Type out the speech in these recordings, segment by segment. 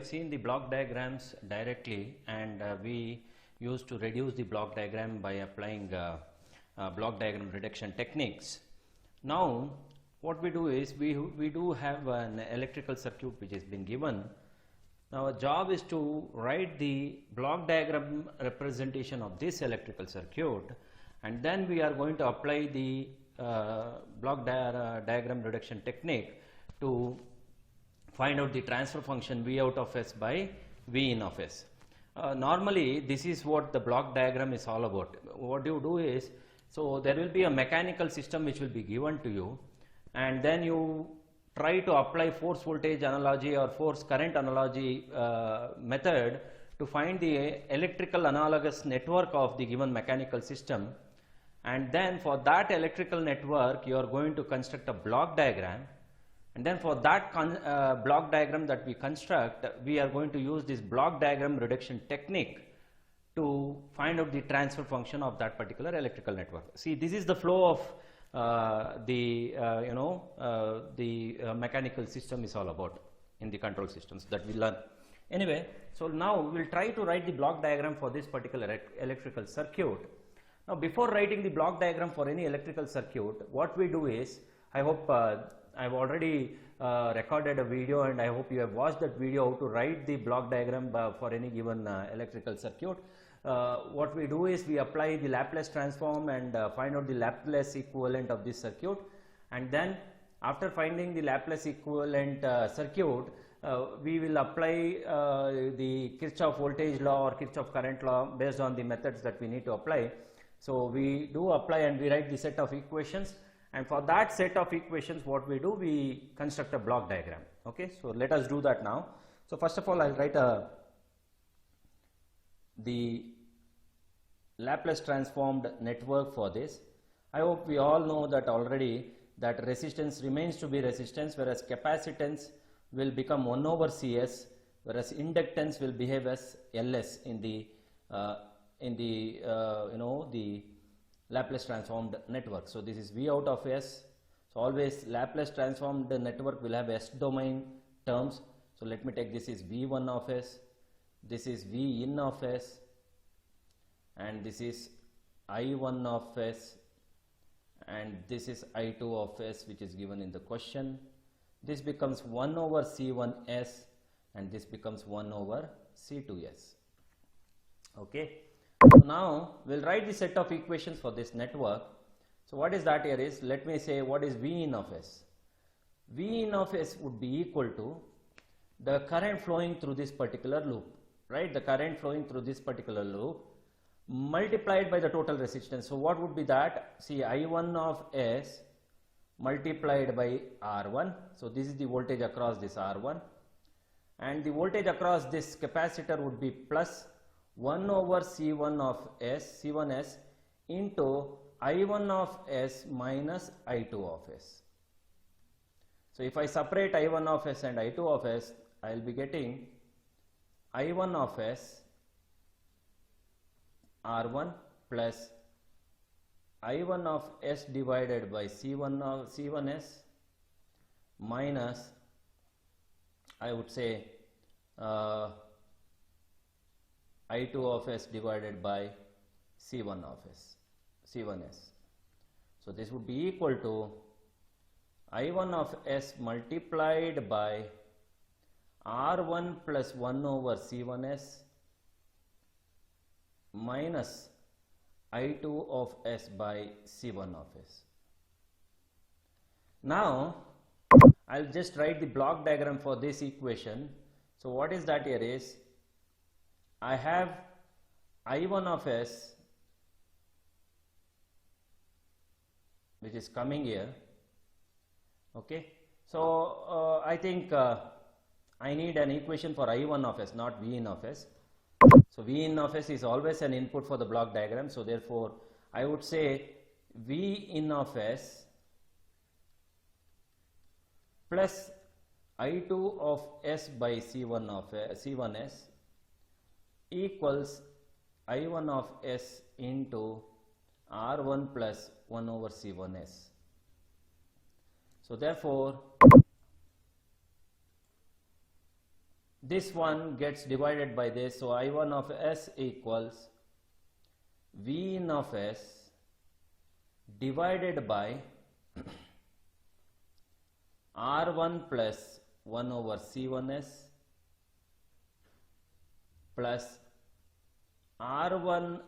have seen the block diagrams directly, and we used to reduce the block diagram by applying block diagram reduction techniques. Now what we do is we do have an electrical circuit which has been given. Now our job is to write the block diagram representation of this electrical circuit, and then we are going to apply the block diagram reduction technique to find out the transfer function V out of S by V in of S. Normally this is what the block diagram is all about. What you do is, so there will be a mechanical system which will be given to you, and then you try to apply force voltage analogy or force current analogy method to find the electrical analogous network of the given mechanical system, and then for that electrical network you are going to construct a block diagram, and then for that block diagram that we construct, we are going to use this block diagram reduction technique to find out the transfer function of that particular electrical network. See, this is the flow of the mechanical system is all about in the control systems that we learn. Anyway, so now we will try to write the block diagram for this particular electrical circuit. Now before writing the block diagram for any electrical circuit, what we do is, I hope I've already recorded a video, and I hope you have watched that video how to write the block diagram for any given electrical circuit. What we do is we apply the Laplace transform and find out the Laplace equivalent of this circuit, and then after finding the Laplace equivalent circuit, we will apply the Kirchhoff voltage law or Kirchhoff current law based on the methods that we need to apply. So we do apply and we write the set of equations, and for that set of equations what we do, we construct a block diagram. Okay, so let us do that now. So first of all, I'll write the Laplace transformed network for this. I hope we all know that already, that resistance remains to be resistance, whereas capacitance will become 1 over Cs, whereas inductance will behave as Ls in the the Laplace transformed network. So this is V out of S. So always Laplace transformed network will have S domain terms. So let me take, this is V1 of S, this is V in of S, and this is I1 of S, and this is I2 of S, which is given in the question. This becomes 1 over C1S, and this becomes 1 over C2S. Okay. So now we'll write the set of equations for this network. So what is that here is, let me say what is V in of S. V in of S would be equal to the current flowing through this particular loop, right? The current flowing through this particular loop multiplied by the total resistance. So what would be that? See, I1 of S multiplied by R1. So this is the voltage across this R1, and the voltage across this capacitor would be plus 1 over C1 of S, C1S into I1 of S minus I2 of S. So if I separate I1 of S and I2 of S, I will be getting I1 of S R1 plus I1 of S divided by C1 of C1S minus, I would say, I2 of S divided by C1 of S, C1S. So this would be equal to I1 of S multiplied by R1 plus 1 over C1S minus I2 of S by C1 of S. Now I'll just write the block diagram for this equation. So what is that here is, I have I1 of S, which is coming here. Okay, so I think I need an equation for I1 of S, not V in of S. So V in of S is always an input for the block diagram. So therefore I would say V in of S plus I2 of S by C1 of C1S equals I1 of S into R1 plus 1 over C1S. So therefore this one gets divided by this, so I1 of S equals V in of S divided by R1 plus 1 over C1S plus R1,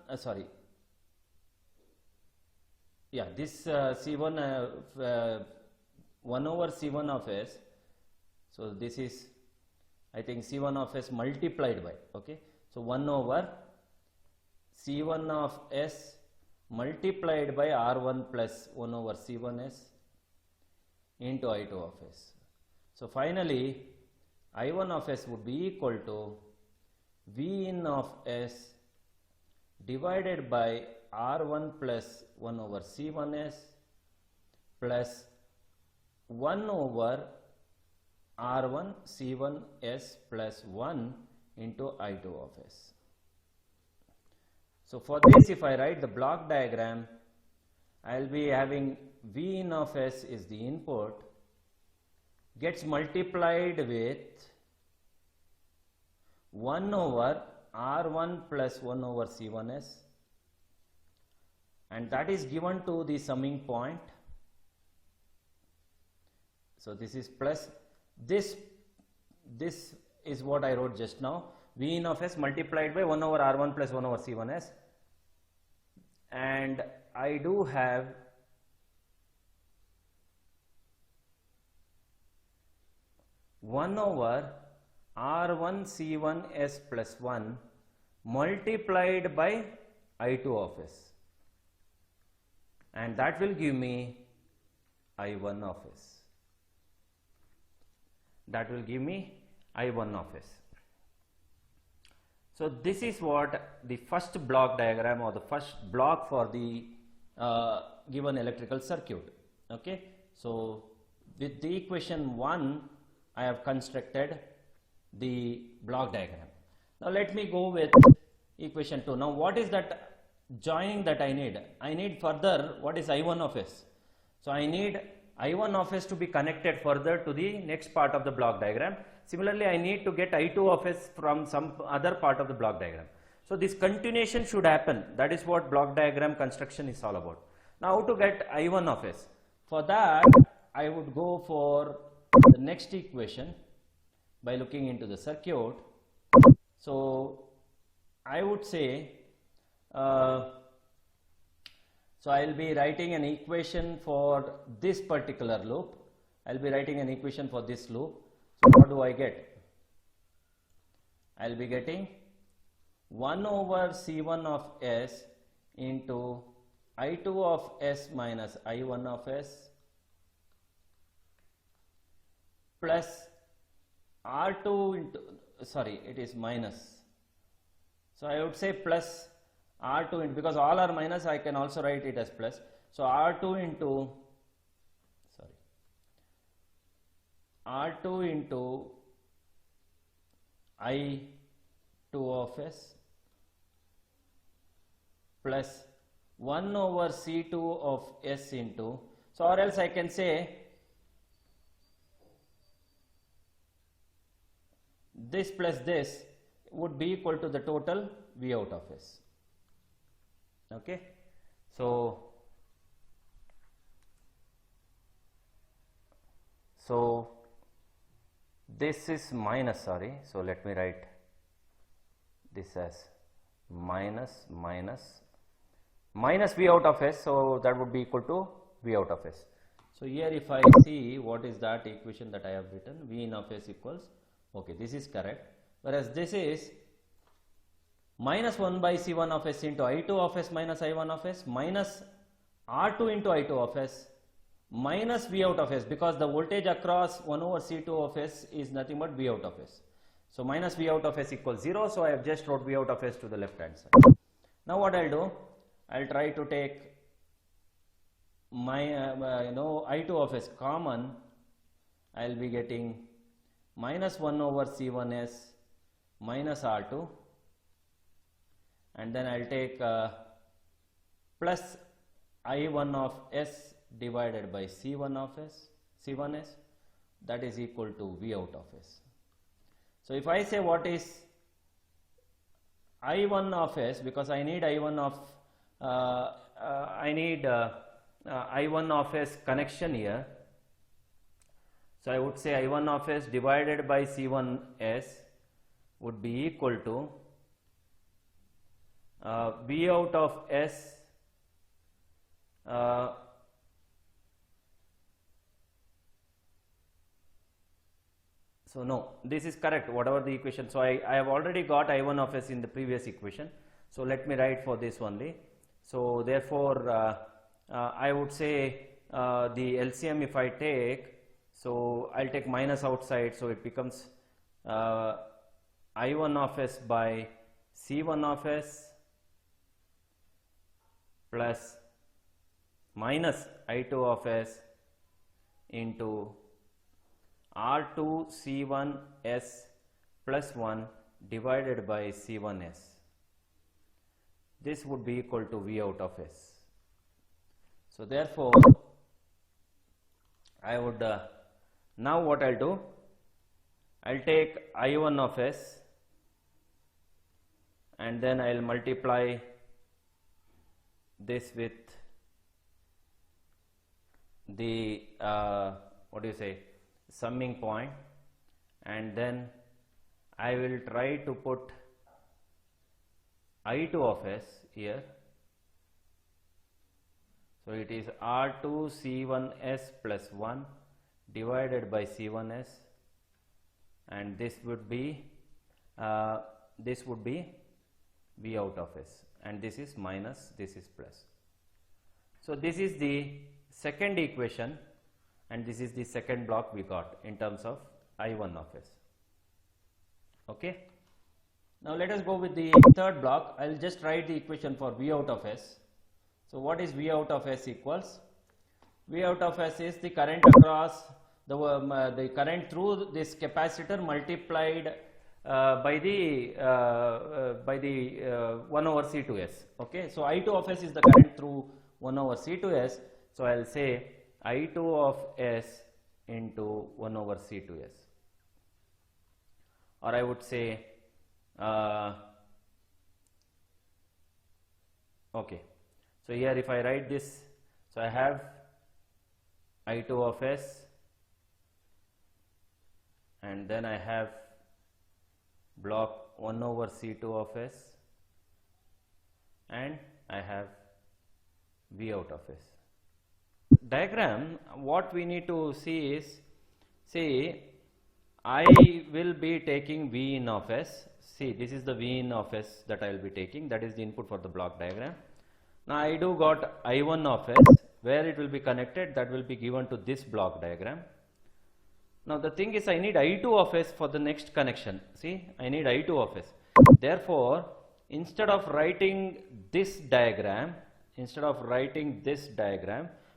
this C1 1 over C1 of S, so this is I think C1 of S multiplied by, okay, so 1 over C1 of S multiplied by R1 plus 1 over C1S into I2 of S. So finally I1 of S would be equal to V in of S divided by R1 plus 1 over C1S plus 1 over R1 C1S plus 1 into I2 of S. So for this, if I write the block diagram, I will be having V in of S is the input, gets multiplied with 1 over R1 plus 1 over C1S, and that is given to the summing point. So this is plus this is what I wrote just now, V in of S multiplied by 1 over R1 plus 1 over C1S, and I do have one over R1 C1S plus 1 multiplied by I2 of S, and that will give me I1 of S. That will give me I1 of S. So this is what the first block diagram or the first block for the given electrical circuit. Okay, so with the equation 1 I have constructed the block diagram. Now let me go with equation 2. Now what is that joining that I need? I need further what is I1 of S. So I need I1 of S to be connected further to the next part of the block diagram. Similarly, I need to get I2 of S from some other part of the block diagram. So this continuation should happen. That is what block diagram construction is all about. Now how to get I1 of S? For that I would go for the next equation by looking into the circuit. So I would say so I will be writing an equation for this particular loop. I will be writing an equation for this loop. So what do I get? I will be getting 1 over C1 of S into I2 of S minus I1 of S plus R2 into, sorry, it is minus. So I would say plus R2 into, because all are minus, I can also write it as plus. So R2 into, R2 into I2 of S plus 1 over C2 of S into, so or else I can say this plus this would be equal to the total V out of S. Okay, so this is minus, sorry, so let me write this as minus V out of S, so that would be equal to V out of S. So here if I see what is that equation that I have written, V in of S equals, okay, this is correct, whereas this is minus 1 by C1 of S into I2 of S minus I1 of S minus R2 into I2 of S minus V out of S, because the voltage across 1 over C2 of S is nothing but V out of S. So minus V out of S equals 0, so I have just wrote V out of S to the left hand side. Now what I will do, I will try to take my I2 of S common. I will be getting minus 1 over C1S minus R2, and then I will take plus I1 of S divided by C1 of S, C1S, that is equal to V out of S. So if I say what is I1 of S, because I need I1 of I1 of S connection here. So I would say I1 of S divided by C1S would be equal to V out of S so no, this is correct, whatever the equation. So I have already got I1 of S in the previous equation. So let me write for this only. So therefore I would say the LCM if I take, so I'll take minus outside, so it becomes I1 of S by C1 of S plus minus I2 of S into R2 C1S plus 1 divided by C1S. This would be equal to V out of S. So therefore I would now what I'll do, I'll take I1 of S and then I'll multiply this with the what do you say, summing point, and then I will try to put I2 of S here. So it is R2 C1S plus 1 divided by C1S, and this would be V out of S, and this is minus, this is plus. So this is the second equation, and this is the second block we got in terms of I1 of S. Okay. Now let us go with the third block. I will just write the equation for V out of S. So what is V out of S equals? V out of S is the current across the current through this capacitor multiplied by the 1 over C2S. Okay. So I2 of S is the current through 1 over C2S. So I will say I2 of S into 1 over C2S, or I would say okay. So here if I write this, so I have I2 of S, and then I have block 1 over C2 of S, and I have V out of S. Diagram, what we need to see is, see, I will be taking V in of S. See, this is the V in of S that I will be taking, that is the input for the block diagram. Now I do got I1 of S, where it will be connected, that will be given to this block diagram. Now the thing is, I need I2 of S for the next connection. See, I need I2 of S. Therefore, instead of writing this diagram,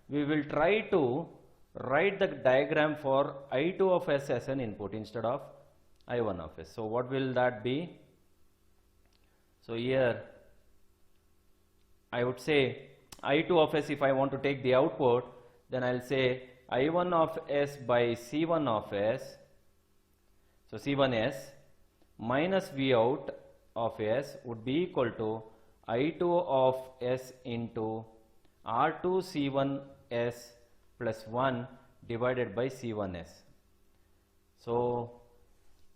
we will try to write the diagram for I2 of S as an input instead of I1 of S. So what will that be? So here I would say I2 of S, if I want to take the output, then I will say I1 of S by C1 of S, so C1S minus V out of S would be equal to I2 of S into R2 C1S plus 1 divided by C1S. So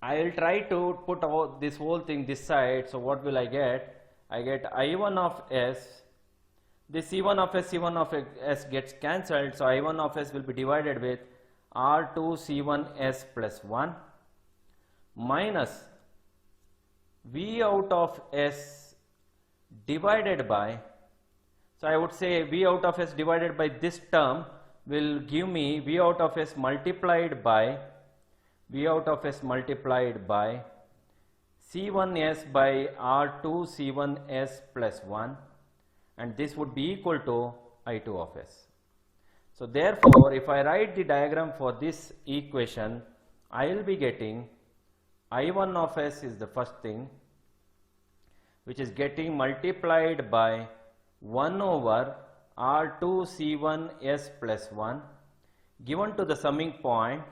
I will try to put this whole thing this side. So what will I get? I get I1 of S, this C1 of S gets cancelled, so I1 of S will be divided with R2 C1S plus 1 minus V out of S divided by, so I would say V out of S divided by this term will give me V out of S multiplied by C1S by R2 C1S plus 1, and this would be equal to I2 of S. So therefore, if I write the diagram for this equation, I will be getting I1 of S is the first thing, which is getting multiplied by 1 over R2 C1S plus 1 given to the summing point,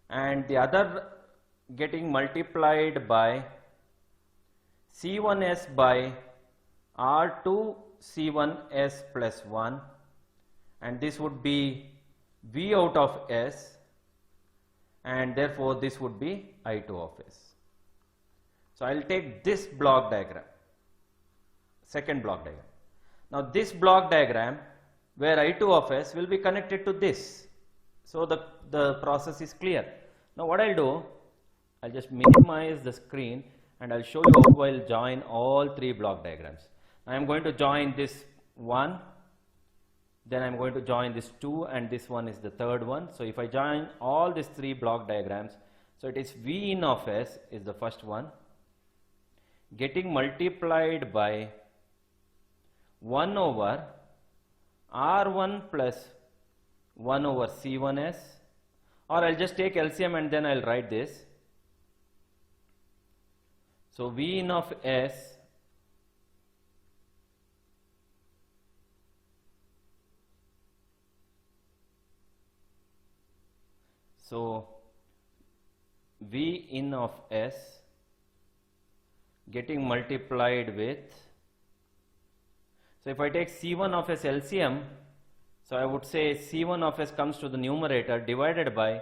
and the other getting multiplied by C1s by R2 C1s plus 1, and this would be V out of S, and therefore this would be I2 of S. So I will take this block diagram, second block diagram. Now this block diagram where I2 of S will be connected to this. So the process is clear. Now what I'll do, I'll just minimize the screen and I'll show you how I'll join all three block diagrams. I am going to join this one, then I am going to join this 2, and this one is the third one. So if I join all these three block diagrams, so it is V in of S is the first one, getting multiplied by 1 over R1 plus 1 over C1s, or I'll just take LCM and then I'll write this. So V in of S V in of S getting multiplied with, so if I take C1 of S LCM, so I would say C1 of S comes to the numerator divided by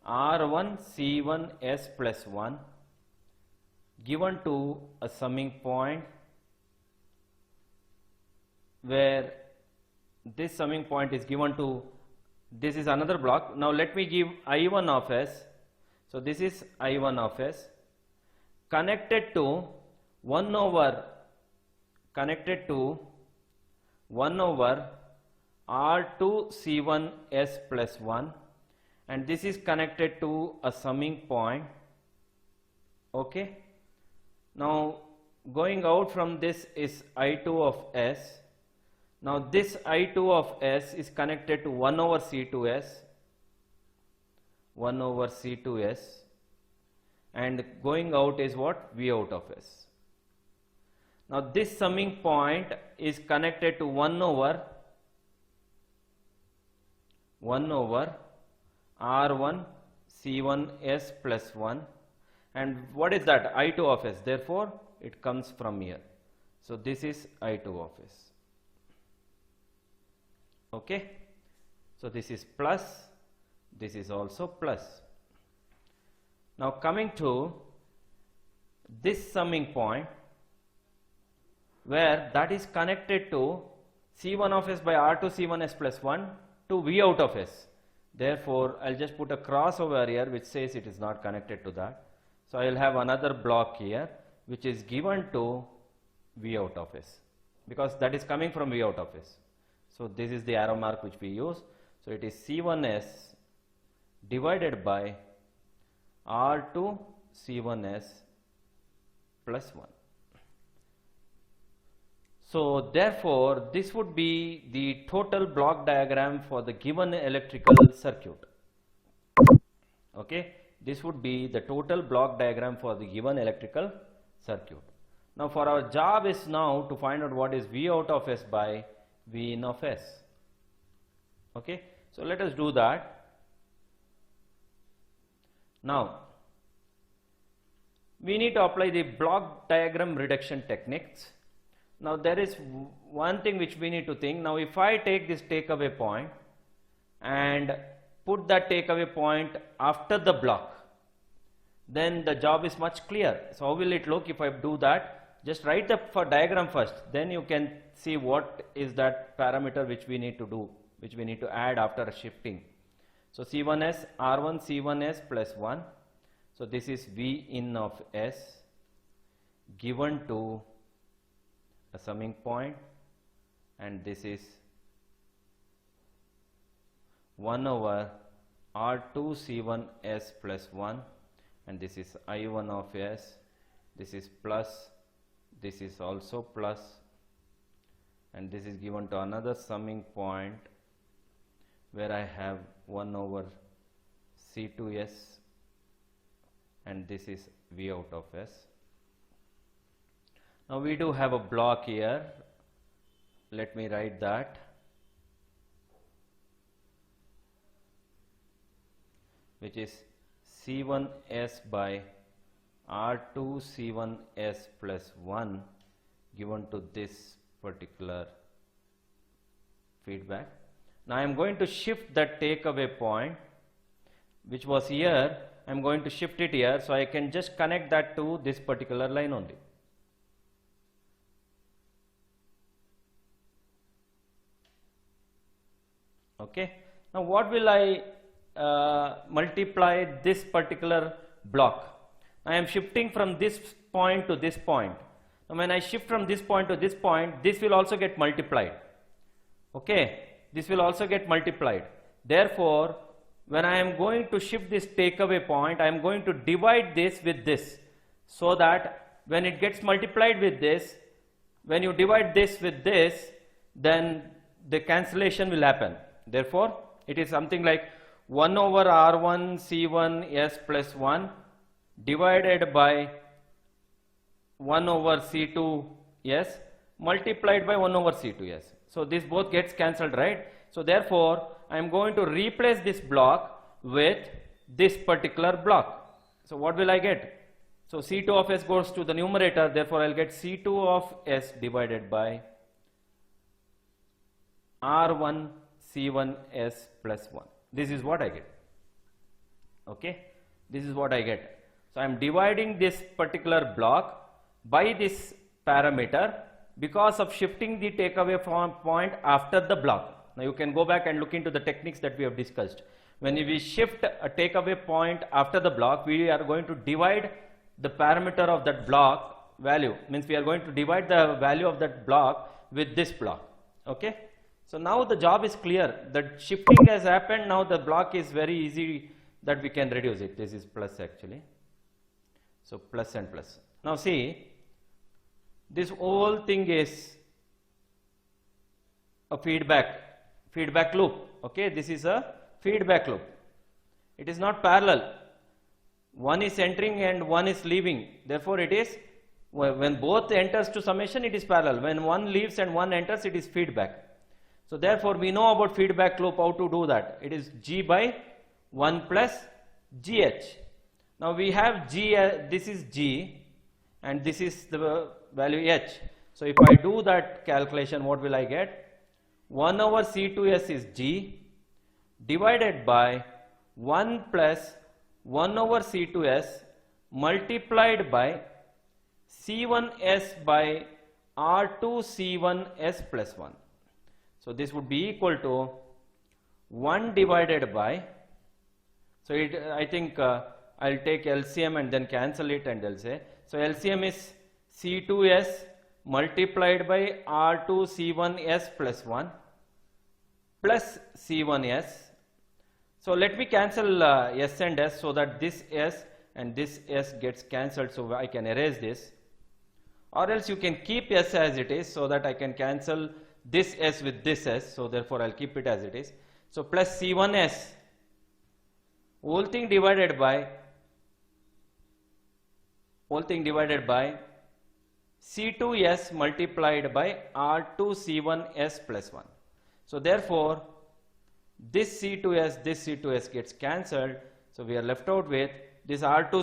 R1 C1 S plus 1 given to a summing point where this summing point is given to, this is another block. Now let me give I1 of S. So this is I1 of S connected to 1 over R2 C1 S plus 1, and this is connected to a summing point. Okay. Now going out from this is I2 of S. Now this I2 of S is connected to 1 over C2S, and going out is what? V out of S. Now this summing point is connected to 1 over R1 C1 S plus 1, and what is that? I2 of S, therefore it comes from here. So this is I2 of S. Okay. So this is plus, this is also plus. Now coming to this summing point where that is connected to C1 of S by R2 C1 S plus 1 to V out of S. Therefore, I'll just put a cross over here which says it is not connected to that. So I'll have another block here which is given to V out of S because that is coming from V out of S. So this is the arrow mark which we use. So it is C1S divided by R2 C1S plus 1. So therefore this would be the total block diagram for the given electrical circuit. Okay, this would be the total block diagram for the given electrical circuit. Now for our job is now to find out what is V out of S by V in of S. Okay, so let us do that. Now we need to apply the block diagram reduction techniques. Now there is one thing which we need to think. Now if I take this takeaway point and put that takeaway point after the block, then the job is much clearer. So how will it look if I do that? Just write the diagram first, then you can see what is that parameter which we need to do, which we need to add after shifting. So C1S, R1 C1S plus 1. So this is V in of S given to a summing point, and this is 1 over R2 C1 S plus 1, and this is I1 of S. This is plus, this is also plus, and this is given to another summing point where I have 1 over C2S, and this is V out of S. Now we do have a block here. Let me write that. Which is C1s by R2 C1s plus 1 given to this particular feedback. Now I am going to shift that takeaway point which was here, I am going to shift it here, so I can just connect that to this particular line only. Okay. Now what will I multiply this particular block? I am shifting from this point to this point. Now when I shift from this point to this point, this will also get multiplied. Okay, this will also get multiplied. Therefore, when I am going to shift this takeaway point, I am going to divide this with this, so that when it gets multiplied with this, when you divide this with this, then the cancellation will happen. Therefore, it is something like 1 over R1 C1 S plus 1 divided by 1 over C2 S multiplied by 1 over C2 S. So this both gets cancelled, right? So therefore, I am going to replace this block with this particular block. So what will I get? So C2 of S goes to the numerator, therefore I will get C2 of S divided by R1 C1 S plus 1. This is what I get. Okay, this is what I get. So I am dividing this particular block by this parameter because of shifting the takeaway point after the block. Now you can go back and look into the techniques that we have discussed. When we shift a takeaway point after the block, we are going to divide the parameter of that block value. Means we are going to divide the value of that block with this block. Okay. So now the job is clear. The shifting has happened. Now the block is very easy that we can reduce it. This is plus actually. So plus and plus. Now see, this whole thing is a feedback loop. Okay, this is a feedback loop. It is not parallel. One is entering and one is leaving. Therefore, it is when both enters to summation, it is parallel. When one leaves and one enters, it is feedback. So therefore, we know about feedback loop, how to do that. It is G by 1 plus GH. Now we have G, this is G and this is the value H. So if I do that calculation, what will I get? 1 over C2S is G divided by 1 plus 1 over C2S multiplied by C1S by R2 C1S plus 1. So this would be equal to 1 divided by, so I think I'll take LCM and then cancel it and I'll say, so LCM is C2S multiplied by R2 C1S plus 1 plus C1S. So let me cancel S and S so that this S and this S gets cancelled, so I can erase this, or else you can keep S as it is so that I can cancel this S with this S, so therefore I'll keep it as it is. So plus C1S whole thing divided by C2S multiplied by R2 C1S plus 1. So therefore this C2S gets cancelled, so we are left out with this R2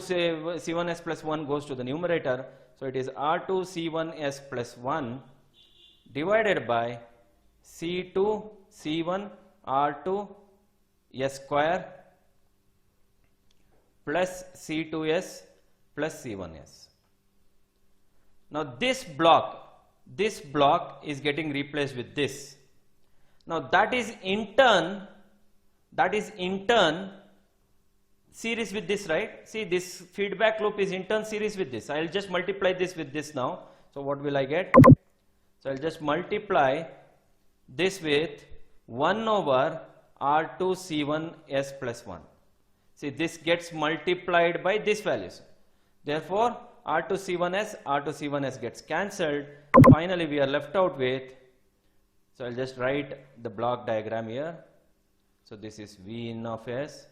C1S plus 1 goes to the numerator, so it is R2 C1S plus 1 divided by C2 C1 R2 S square plus C2S plus C1S. Now this block is getting replaced with this. Now that is in turn series with this, right? See, this feedback loop is in turn series with this. I will just multiply this with this now. So what will I get? So I will just multiply this with 1 over R2 C1 S plus 1. See, this gets multiplied by this values. Therefore, R2 C1S gets cancelled. Finally, we are left out with, so I'll just write the block diagram here. So this is V in of S.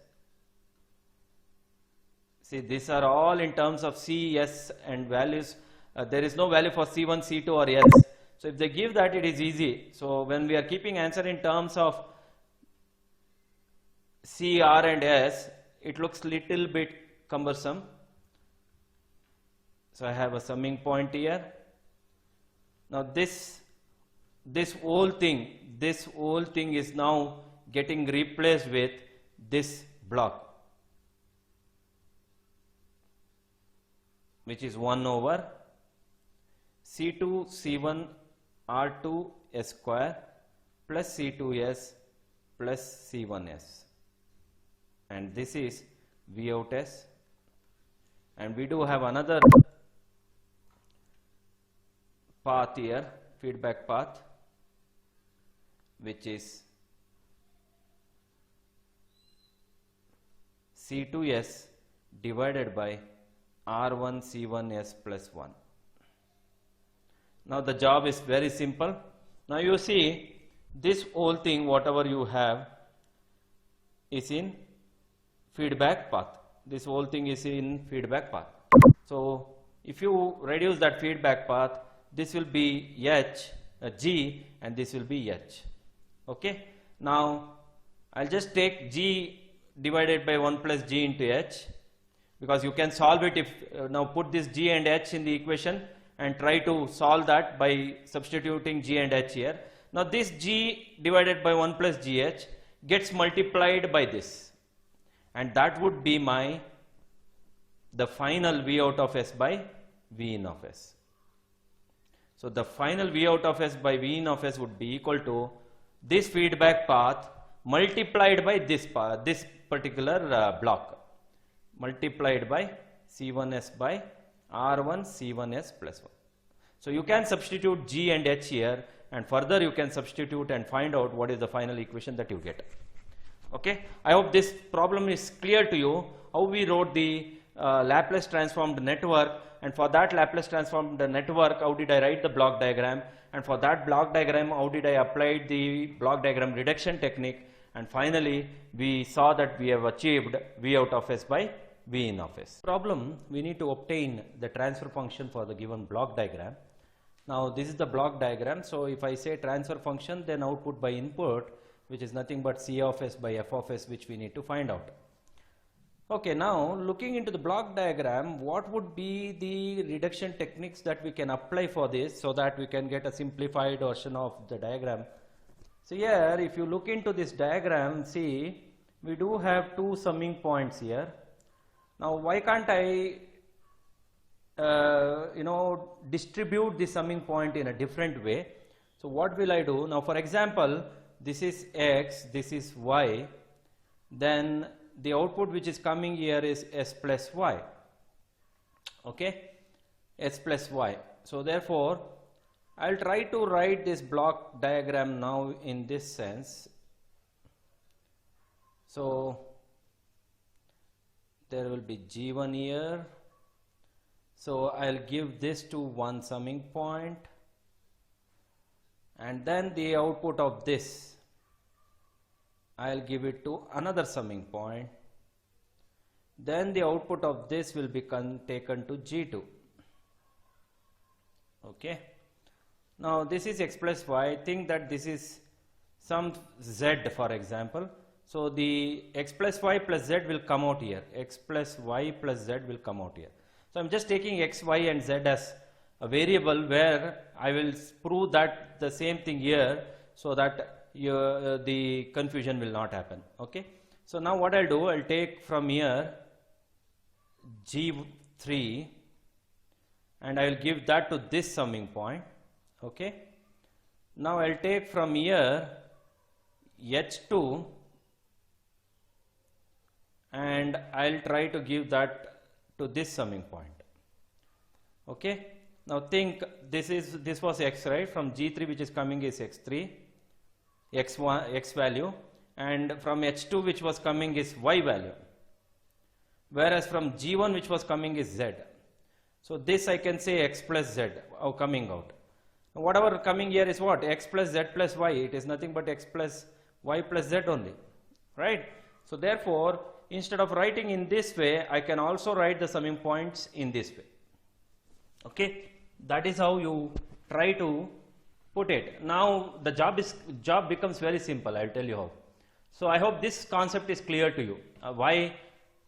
See, these are all in terms of C, S and values. There is no value for C1, C2 or S. So if they give that, it is easy. So when we are keeping answer in terms of C, R and S, it looks little bit cumbersome. So I have a summing point here. Now this whole thing is now getting replaced with this block, which is 1 over C2 C1 R2 S square plus C2S plus C1S, and this is V out S, and we do have another path here, feedback path, which is C2S divided by R1 C1S plus 1. Now the job is very simple. Now you see this whole thing, whatever you have, is in feedback path. This whole thing is in feedback path. So if you reduce that feedback path, this will be G, and this will be H. Okay. Now I'll just take G divided by 1 plus G into H, because you can solve it if now put this G and H in the equation and try to solve that by substituting G and H here. Now this G divided by 1 plus GH gets multiplied by this, and that would be the final V out of S by V in of S. So the final V out of S by V in of S would be equal to this feedback path multiplied by this path, this particular block, multiplied by C1S by R1 C1S plus 1. So you can substitute G and H here, and further you can substitute and find out what is the final equation that you get. Okay, I hope this problem is clear to you, how we wrote the Laplace transformed network, and for that Laplace transformed network, how did I write the block diagram, and for that block diagram, how did I apply the block diagram reduction technique, and finally we saw that we have achieved V out of S by V in of S. Problem, we need to obtain the transfer function for the given block diagram. Now this is the block diagram, so if I say transfer function, then output by input, which is nothing but C of S by F of S, which we need to find out. Okay, now looking into the block diagram, what would be the reduction techniques that we can apply for this so that we can get a simplified version of the diagram? So here, if you look into this diagram, see, we do have two summing points here. Now why can't I distribute the summing point in a different way? So what will I do? Now for example, this is X, this is Y, then the output which is coming here is S plus Y, okay, S plus Y. So therefore I'll try to write this block diagram now in this sense. So there will be G1 here, so I'll give this to one summing point, and then the output of this I'll give it to another summing point, then the output of this will be taken to G2. Okay, now this is X plus Y. Think that this is some Z, for example. So the X plus Y plus Z will come out here, X plus Y plus Z will come out here. So I'm just taking X, Y and Z as a variable where I will prove that the same thing here, so that the confusion will not happen. Okay, so now what I'll do, I'll take from here G3 and I'll give that to this summing point. Okay, now I'll take from here H2 and I'll try to give that to this summing point. Okay, now think this was X, right? From G3 which is coming is X3, X1, X value, and from H2 which was coming is Y value, whereas from G1 which was coming is Z. So this I can say X plus Z coming out. Whatever coming here is what? X plus Z plus Y. It is nothing but X plus Y plus Z only, right? So therefore, instead of writing in this way, I can also write the summing points in this way. Okay, that is how you try to put it. Now the job becomes very simple. I'll tell you how. So I hope this concept is clear to you. Why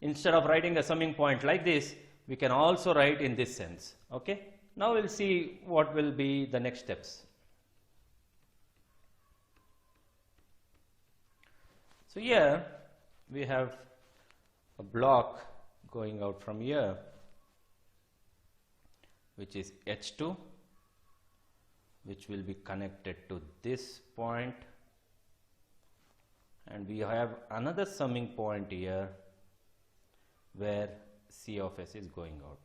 instead of writing a summing point like this, we can also write in this sense. Okay. Now we'll see what will be the next steps. So here we have a block going out from here, which is H2, which will be connected to this point, and we have another summing point here where C of S is going out,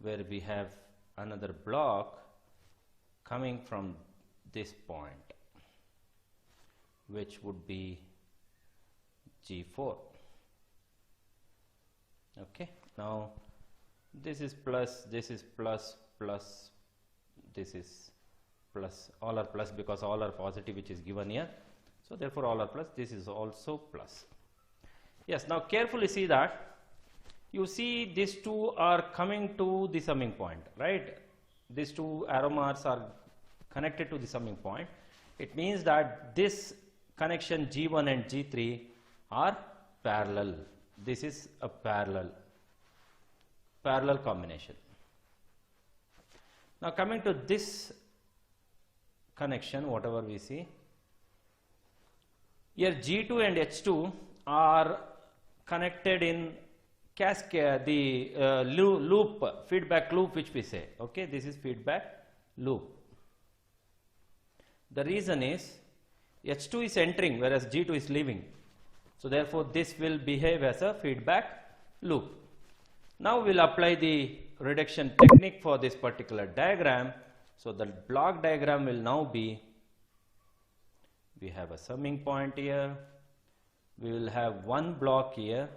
where we have another block coming from this point, which would be G4. Okay. Now this is plus, this is plus, plus, this is plus, all are plus because all are positive, which is given here. So therefore all are plus, this is also plus. Yes, now carefully see that. You see these two are coming to the summing point, right? These two arrow marks are connected to the summing point. It means that this connection G1 and G3 are parallel. This is a parallel combination. Now coming to this connection, whatever we see here, G2 and H2 are connected in cascade, the loop, feedback loop, which we say. Okay, this is feedback loop. The reason is H2 is entering whereas G2 is leaving. So therefore this will behave as a feedback loop. Now we'll apply the reduction technique for this particular diagram. So the block diagram will now be, we have a summing point here, we will have one block here.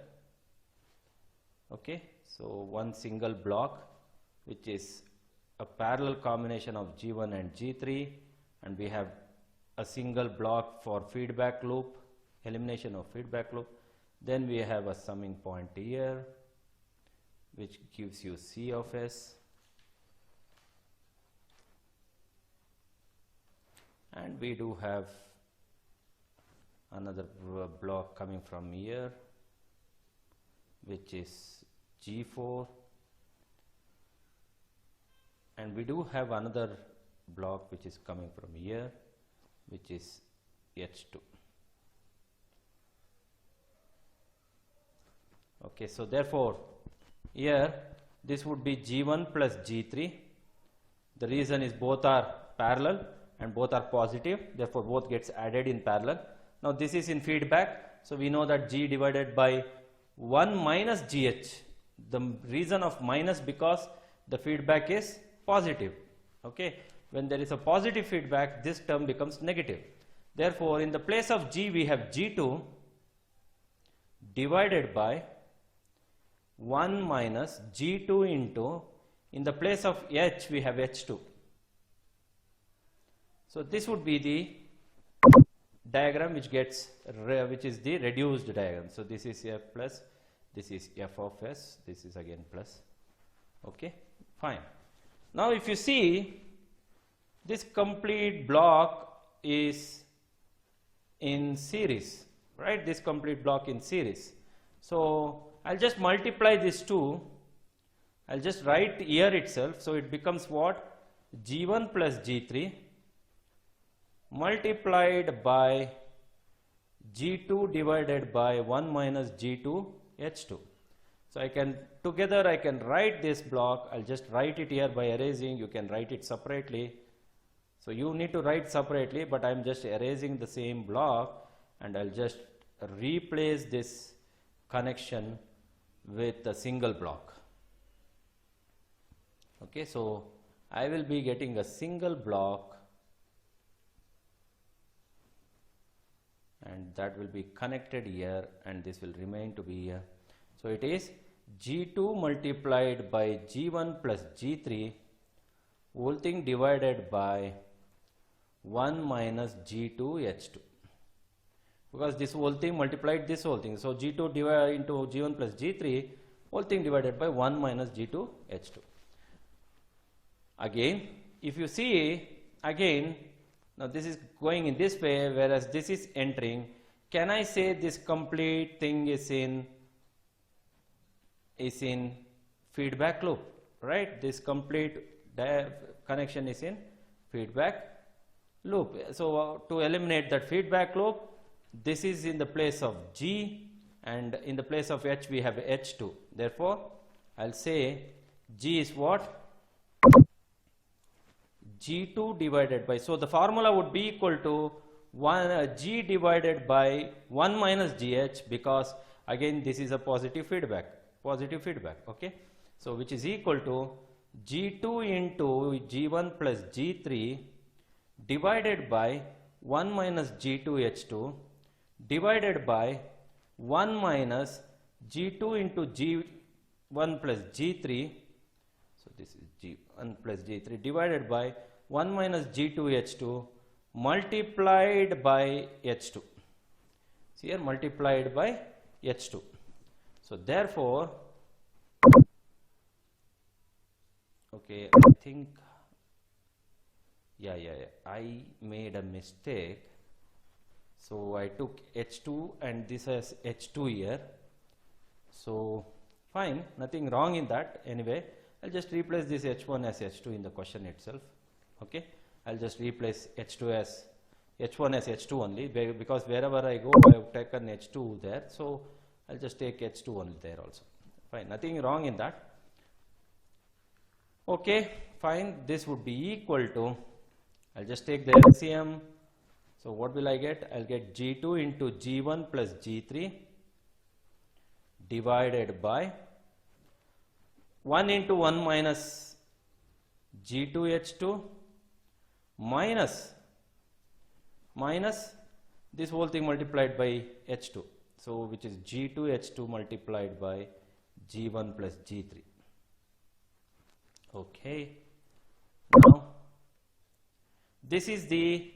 Okay, so one single block which is a parallel combination of G1 and G3, and we have a single block for feedback loop, elimination of feedback loop. Then we have a summing point here which gives you C of S, and we do have another block coming from here which is G4, and we do have another block which is coming from here which is H2. Okay, so therefore here this would be G1 plus G3. The reason is both are parallel and both are positive, therefore both gets added in parallel. Now this is in feedback, so we know that G divided by 1 minus GH. The reason of minus because the feedback is positive. Okay, when there is a positive feedback, this term becomes negative. Therefore in the place of G we have G2 divided by 1 minus G2 into, in the place of H we have H2. So this would be the diagram which gets which is the reduced diagram. So this is F plus, this is F of S, this is again plus. Okay, fine. Now if you see, this complete block is in series, right? This complete block in series. So I'll just multiply these two. I'll just write here itself. So it becomes what? G1 plus G3 multiplied by G2 divided by 1 minus G2 H2. So I can write this block. I'll just write it here by erasing. You can write it separately. So you need to write separately, but I'm just erasing the same block, and I'll just replace this connection with a single block. Okay, so I will be getting a single block, and that will be connected here, and this will remain to be here. So it is G2 multiplied by G1 plus G3 whole thing divided by 1 minus G2 H2, because this whole thing multiplied this whole thing. So G2 divided into G1 plus G3 whole thing divided by 1 minus G2 H2. Again, if you see again, now this is going in this way, whereas this is entering. Can I say this complete thing is in is in feedback loop, right? This complete connection is in feedback loop. So to eliminate that feedback loop, this is in the place of G, and in the place of H we have H2. Therefore, I'll say G is what? G2 divided by, so the formula would be equal to G divided by 1 minus GH, because again this is a positive feedback, okay. So which is equal to G2 into G1 plus G3 divided by 1 minus G2H2 divided by 1 minus G2 into G1 plus G3, so this is G1 plus G3 divided by 1 minus G2H2 multiplied by H2. So here multiplied by H2. So therefore, okay, I think, yeah, I made a mistake. So I took H2 and this as H2 here. So fine, nothing wrong in that. Anyway, I'll just replace this H1 as H2 in the question itself. Okay, I'll just replace H2 as H1 as H2 only, because wherever I go I have taken H2 there. So I'll just take H2 only there also. Fine, nothing wrong in that. Okay, fine, this would be equal to, I'll just take the LCM. So what will I get? I'll get G2 into G1 plus G3 divided by 1 into 1 minus G2H2 minus this whole thing multiplied by H2. So which is G2H2 multiplied by G1 plus G3. Okay. Now this is the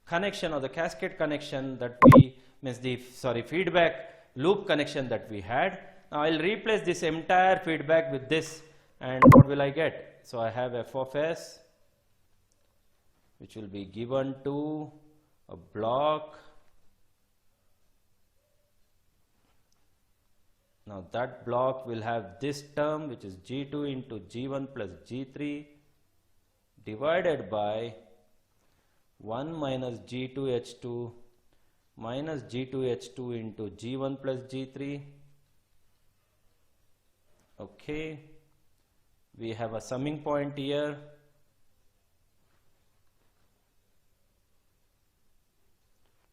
connection, or the cascade connection that we, means the, sorry, feedback loop connection that we had. Now I'll replace this entire feedback with this, and what will I get? So I have f of s, which will be given to a block. Now that block will have this term, which is G2 into G1 plus G3 divided by 1 minus G2H2 minus G2H2 into G1 plus G3. Okay, we have a summing point here.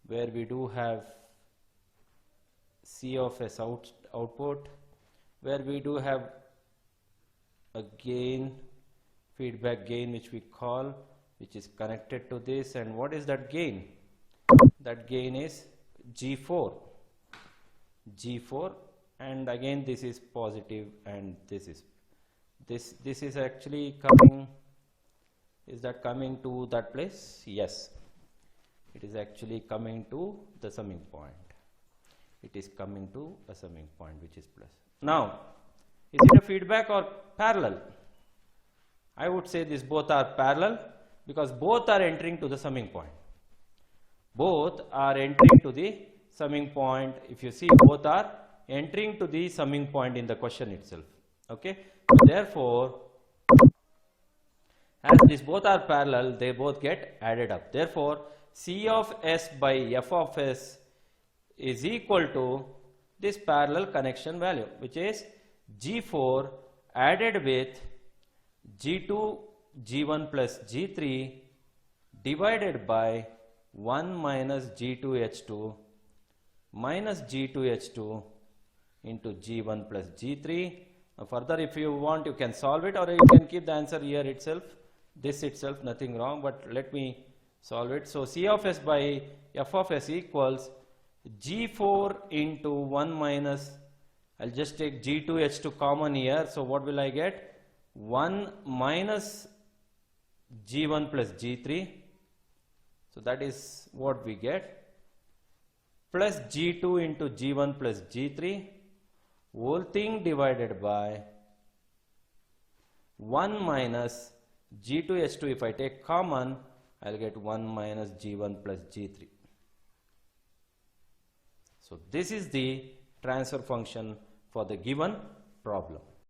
Where we do have C of S output, where we do have a gain, feedback gain, which we call, which is connected to this. And what is that gain? That gain is G4, and again this is positive, and this is actually coming, is that coming to that place? Yes, it is actually coming to the summing point. It is coming to a summing point, which is plus. Now, is it a feedback or parallel? I would say these both are parallel, because both are entering to the summing point. Both are entering to the summing point. If you see, both are entering to the summing point in the question itself. Okay. Therefore, as these both are parallel, they both get added up. Therefore, C of S by F of S is equal to this parallel connection value, which is G4 added with G2, G1 plus G3 divided by 1 minus G2H2 minus G2H2 into G1 plus G3. Now further, if you want, you can solve it, or you can keep the answer here itself, this itself, nothing wrong, but let me solve it. So C of S by F of S equals G4 into 1 minus, I'll just take G2H2 common here. So what will I get? 1 minus G1 plus G3. So that is what we get, plus G2 into G1 plus G3, whole thing divided by 1 minus G2H2. If I take common, I'll get 1 minus G1 plus G3. So this is the transfer function for the given problem.